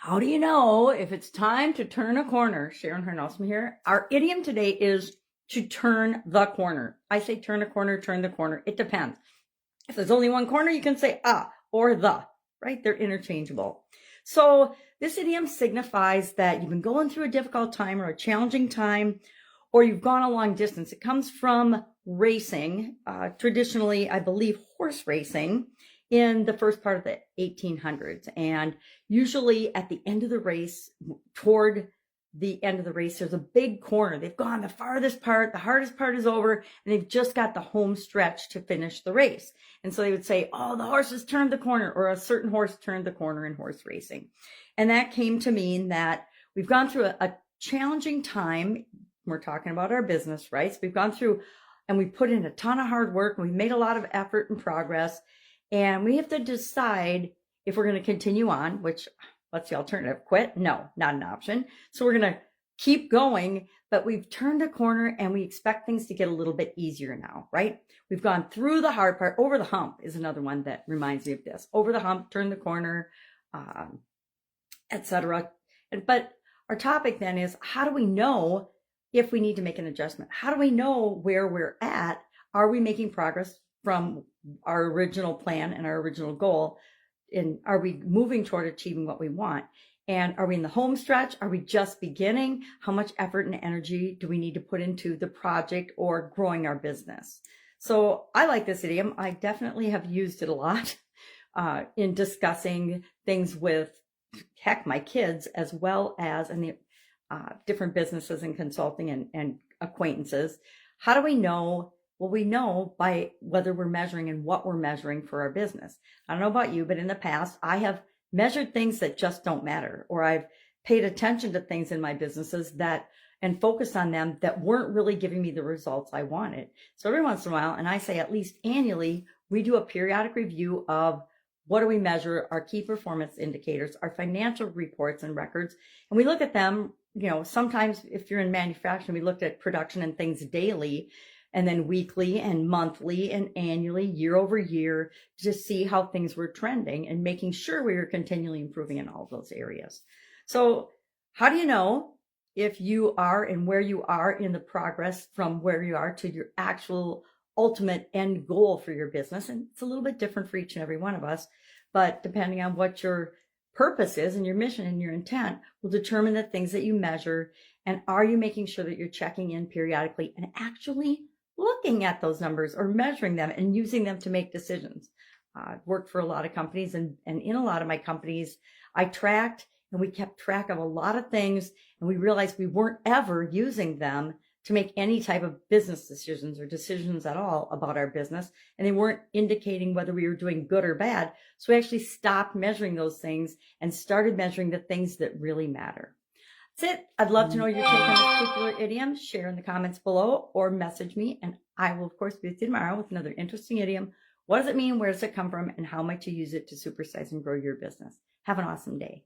How do you know if it's time to turn a corner? Sharon Horne-Ellstrom here. Our idiom today is to turn the corner. I say turn a corner, turn the corner. It depends. If there's only one corner, you can say or the, right? They're interchangeable. So this idiom signifies that you've been going through a difficult time or a challenging time, or you've gone a long distance. It comes from racing, traditionally, I believe, horse racing in the first part of the 1800s. And usually at the end of the race, toward the end of the race, there's a big corner. They've gone the farthest part, the hardest part is over, and they've just got the home stretch to finish the race. And so they would say, oh, the horses turned the corner, or a certain horse turned the corner in horse racing. And that came to mean that we've gone through a challenging time. We're talking about our business, right? So we've gone through and we put in a ton of hard work, and we've made a lot of effort and progress. And we have to decide if we're going to continue on, which, what's the alternative? Quit? No, not an option. So we're going to keep going, but we've turned a corner and we expect things to get a little bit easier now, right? We've gone through the hard part. Over the hump is another one that reminds me of this. Over the hump, turn the corner, etc. But our topic then is, how do we know if we need to make an adjustment? How do we know where we're at? Are we making progress from our original plan and our original goal? And are we moving toward achieving what we want? And are we in the home stretch? Are we just beginning? How much effort and energy do we need to put into the project or growing our business? So I like this idiom. I definitely have used it a lot in discussing things with, heck, my kids, as well as in the different businesses and consulting and acquaintances. How do we know? Well, we know by whether we're measuring and what we're measuring for our business. I don't know about you, but in the past, I have measured things that just don't matter, or I've paid attention to things in my businesses and focused on them that weren't really giving me the results I wanted. So every once in a while, and I say at least annually, we do a periodic review of what do we measure, our key performance indicators, our financial reports and records, and we look at them. Sometimes if you're in manufacturing, we looked at production and things daily, and then weekly and monthly and annually, year over year, to see how things were trending and making sure we were continually improving in all of those areas. So how do you know if you are and where you are in the progress from where you are to your actual ultimate end goal for your business? And it's a little bit different for each and every one of us, but depending on what your purpose is and your mission and your intent will determine the things that you measure. And are you making sure that you're checking in periodically and actually looking at those numbers or measuring them and using them to make decisions? I've worked for a lot of companies, and in a lot of my companies, I tracked and we kept track of a lot of things, and we realized we weren't ever using them to make any type of business decisions or decisions at all about our business, and they weren't indicating whether we were doing good or bad. So we actually stopped measuring those things and started measuring the things that really matter. That's it. I'd love to know your take on this particular idiom. Share in the comments below or message me, and I will, of course, be with you tomorrow with another interesting idiom. What does it mean? Where does it come from? And how might you use it to supersize and grow your business? Have an awesome day.